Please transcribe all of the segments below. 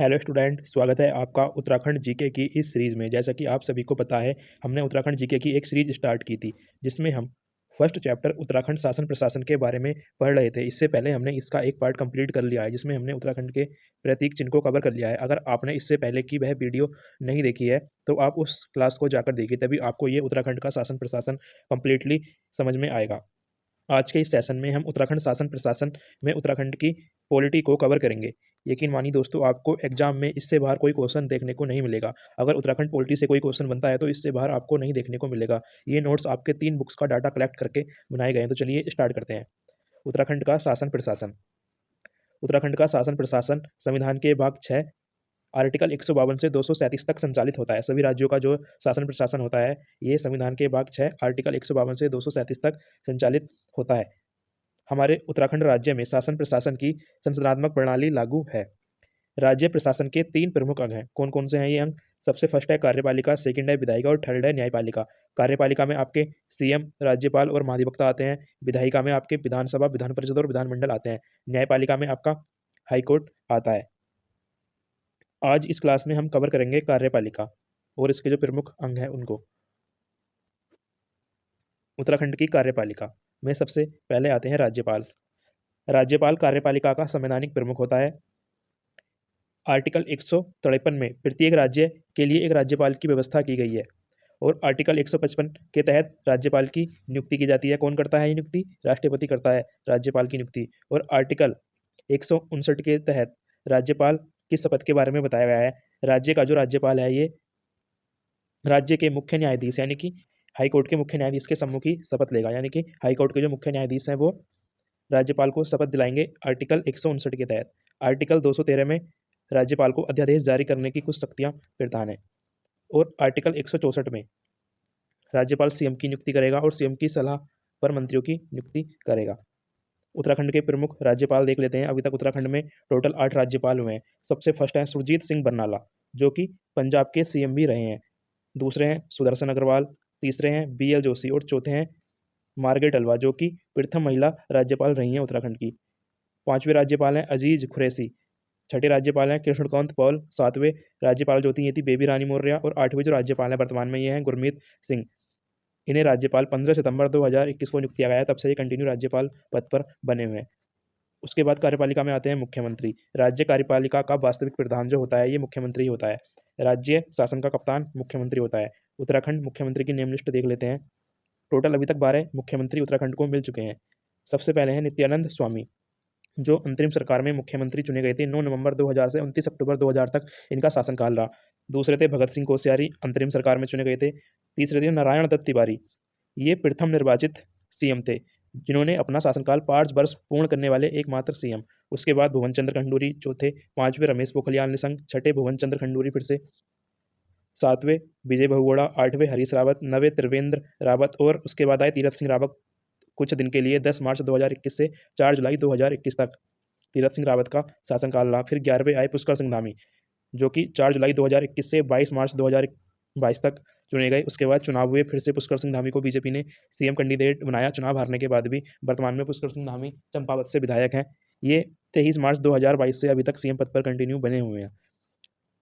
Hello student, स्वागत है आपका उत्तराखंड जीके की इस सीरीज़ में। जैसा कि आप सभी को पता है, हमने उत्तराखंड जीके की एक सीरीज स्टार्ट की थी, जिसमें हम फर्स्ट चैप्टर उत्तराखंड शासन प्रशासन के बारे में पढ़ रहे थे। इससे पहले हमने इसका एक पार्ट कंप्लीट कर लिया है, जिसमें हमने उत्तराखंड के प्रतीक चिन्ह को कवर कर लिया है। अगर आपने इससे पहले की वह वीडियो नहीं देखी है, तो आप उस क्लास को जाकर देखिए, तभी आपको ये उत्तराखंड का शासन प्रशासन कंप्लीटली समझ में आएगा। आज के इस सेशन में हम उत्तराखंड शासन प्रशासन में उत्तराखंड की पॉलिटी को कवर करेंगे। यकीन मानिए दोस्तों, आपको एग्जाम में इससे बाहर कोई क्वेश्चन देखने को नहीं मिलेगा। अगर उत्तराखंड पॉलिटी से कोई क्वेश्चन बनता है तो इससे बाहर आपको नहीं देखने को मिलेगा। ये नोट्स आपके 3 बुक्स का डाटा कलेक्ट करके बनाए गए हैं। तो चलिए स्टार्ट करते हैं। उत्तराखंड का शासन प्रशासन। उत्तराखंड का शासन प्रशासन संविधान के भाग 6 आर्टिकल 152 से 237 तक संचालित होता है। सभी राज्यों का जो शासन प्रशासन होता है, ये संविधान के भाग 6 आर्टिकल 152 से 237 तक संचालित होता है। हमारे उत्तराखंड राज्य में शासन प्रशासन की संसदनात्मक प्रणाली लागू है। राज्य प्रशासन के 3 प्रमुख अंग हैं। कौन कौन से हैं ये अंग? सबसे फर्स्ट है कार्यपालिका, सेकंड है विधायिका और थर्ड है न्यायपालिका। कार्यपालिका में आपके सीएम, राज्यपाल और महाधिवक्ता आते हैं। विधायिका में आपके विधानसभा, विधान परिषद और विधानमंडल आते हैं। न्यायपालिका में आपका हाईकोर्ट आता है। आज इस क्लास में हम कवर करेंगे कार्यपालिका और इसके जो प्रमुख अंग हैं उनको। उत्तराखंड की कार्यपालिका में सबसे पहले आते हैं राज्यपाल। राज्यपाल कार्यपालिका का संवैधानिक प्रमुख होता है। आर्टिकल 153 में प्रत्येक राज्य के लिए एक राज्यपाल की व्यवस्था की गई है और आर्टिकल 155 के तहत राज्यपाल की नियुक्ति की जाती है। कौन करता है ये नियुक्ति? राष्ट्रपति करता है राज्यपाल की नियुक्ति। और आर्टिकल 159 के तहत राज्यपाल की शपथ के बारे में बताया गया है। राज्य का जो राज्यपाल है, ये राज्य के मुख्य न्यायाधीश यानी कि हाईकोर्ट के मुख्य न्यायाधीश के सम्मुख ही शपथ लेगा, यानी कि हाईकोर्ट के जो मुख्य न्यायाधीश हैं वो राज्यपाल को शपथ दिलाएंगे आर्टिकल 159 के तहत। आर्टिकल 213 में राज्यपाल को अध्यादेश जारी करने की कुछ शक्तियां प्रदान है और आर्टिकल 164 में राज्यपाल सीएम की नियुक्ति करेगा और सीएम की सलाह पर मंत्रियों की नियुक्ति करेगा। उत्तराखंड के प्रमुख राज्यपाल देख लेते हैं। अभी तक उत्तराखंड में टोटल 8 राज्यपाल हुए हैं। सबसे फर्स्ट है सुरजीत सिंह बरनाला, जो कि पंजाब के सीएम भी रहे हैं। दूसरे हैं सुदर्शन अग्रवाल, तीसरे हैं बीएल जोशी और चौथे हैं मार्गरेट अल्वा, जो कि प्रथम महिला राज्यपाल रही हैं उत्तराखंड की। 5वें राज्यपाल हैं अजीज खुरैशी। 6ठे राज्यपाल हैं कृष्णकांत पॉल। 7वें राज्यपाल जो थी ये थी बेबी रानी मौर्य और 8वें जो राज्यपाल हैं वर्तमान में ये हैं गुरमीत सिंह। इन्हें राज्यपाल 15 सितंबर 2021 को नियुक्त किया गया है। तब से ये कंटिन्यू राज्यपाल पद पर बने हुए हैं। उसके बाद कार्यपालिका में आते हैं मुख्यमंत्री। राज्य कार्यपालिका का वास्तविक प्रधान जो होता है ये मुख्यमंत्री होता है। राज्य शासन का कप्तान मुख्यमंत्री होता है। उत्तराखंड मुख्यमंत्री की नेम लिस्ट देख लेते हैं। टोटल अभी तक 12 मुख्यमंत्री उत्तराखंड को मिल चुके हैं। सबसे पहले हैं नित्यानंद स्वामी, जो अंतरिम सरकार में मुख्यमंत्री चुने गए थे। 9 नवंबर 2000 से 29 अक्टूबर 2000 तक इनका शासनकाल रहा। दूसरे थे भगत सिंह कोश्यारी, अंतरिम सरकार में चुने गए थे। तीसरे थे नारायण दत्त तिवारी, ये प्रथम निर्वाचित सीएम थे, जिन्होंने अपना शासनकाल 5 वर्ष पूर्ण करने वाले एकमात्र सीएम। उसके बाद भुवन चंद्र खंडूरी चौथे, 5वें रमेश पोखरियाल निशंक, 6ठे भुवन चंद्र खंडूरी फिर से, 7वें विजय बहुगुणा, 8वें हरीश रावत, 9वें त्रिवेंद्र रावत और उसके बाद आए तीरथ सिंह रावत कुछ दिन के लिए 10 मार्च 2021 से 4 जुलाई 2021 तक तीरथ सिंह रावत का शासनकाल रहा। फिर 11वें आए पुष्कर सिंह धामी, जो कि 4 जुलाई 2021 से 22 मार्च 2022 तक चुने गए। उसके बाद चुनाव हुए, फिर से पुष्कर सिंह धामी को बीजेपी ने सीएम कैंडिडेट बनाया। चुनाव हारने के बाद भी वर्तमान में पुष्कर सिंह धामी चंपावत से विधायक हैं। ये 23 मार्च 2022 से अभी तक सीएम पद पर कंटिन्यू बने हुए हैं।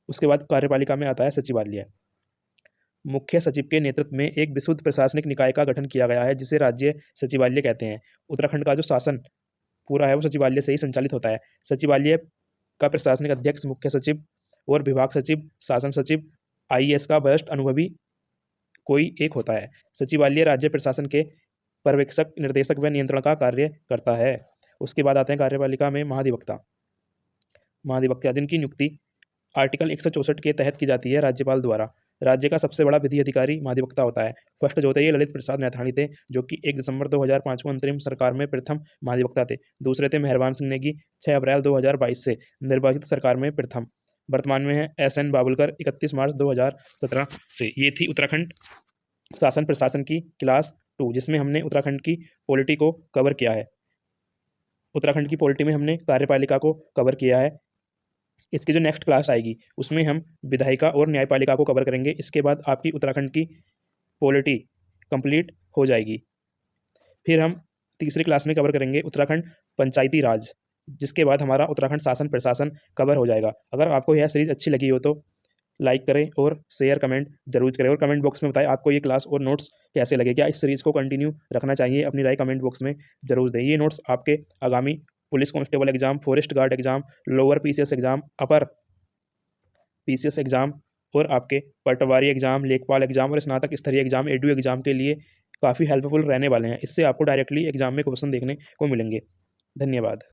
उसके बाद कार्यपालिका में आता है सचिवालय। मुख्य सचिव के नेतृत्व में एक विशुद्ध प्रशासनिक निकाय का गठन किया गया है, जिसे राज्य सचिवालय कहते हैं। उत्तराखंड का जो शासन पूरा है वो सचिवालय से ही संचालित होता है। सचिवालय का प्रशासनिक अध्यक्ष मुख्य सचिव और विभाग सचिव, शासन सचिव, आईएएस का वरिष्ठ अनुभवी कोई एक होता है। सचिवालय राज्य प्रशासन के पर्यवेक्षक, निर्देशक व नियंत्रण का कार्य करता है। उसके बाद आते हैं कार्यपालिका में महाधिवक्ता। महाधिवक्ता जिनकी नियुक्ति आर्टिकल 164 के तहत की जाती है राज्यपाल द्वारा। राज्य का सबसे बड़ा विधि अधिकारी महाधिवक्ता होता है। फर्स्ट जो थे ये ललित प्रसाद नैथानी थे, जो कि 1 दिसंबर 2005 को अंतरिम सरकार में प्रथम महाधिवक्ता थे। दूसरे थे मेहरबान सिंह नेगी, 6 अप्रैल 2022 से निर्वाचित सरकार में प्रथम। वर्तमान में है एसएन बाबुलकर, 31 मार्च 2017 से। ये थी उत्तराखंड शासन प्रशासन की क्लास 2, जिसमें हमने उत्तराखंड की पॉलिटी को कवर किया है। उत्तराखंड की पॉलिटी में हमने कार्यपालिका को कवर किया है। इसकी जो नेक्स्ट क्लास आएगी उसमें हम विधायिका और न्यायपालिका को कवर करेंगे। इसके बाद आपकी उत्तराखंड की पॉलिटी कंप्लीट हो जाएगी। फिर हम तीसरी क्लास में कवर करेंगे उत्तराखंड पंचायती राज, जिसके बाद हमारा उत्तराखंड शासन प्रशासन कवर हो जाएगा। अगर आपको यह सीरीज़ अच्छी लगी हो तो लाइक करें और शेयर कमेंट जरूर करें और कमेंट बॉक्स में बताएं आपको ये क्लास और नोट्स कैसे लगे। क्या इस सीरीज़ को कंटिन्यू रखना चाहिए? अपनी राय कमेंट बॉक्स में जरूर दें। ये नोट्स आपके आगामी police constable exam, forest guard exam, lower PCS exam, upper PCS exam और आपके पटवारी एग्जाम, लेखपाल एग्जाम और स्नातक स्तरीय एग्जाम, एडू एग्जाम के लिए काफ़ी हेल्पफुल रहने वाले हैं। इससे आपको डायरेक्टली एग्जाम में क्वेश्चन देखने को मिलेंगे। धन्यवाद।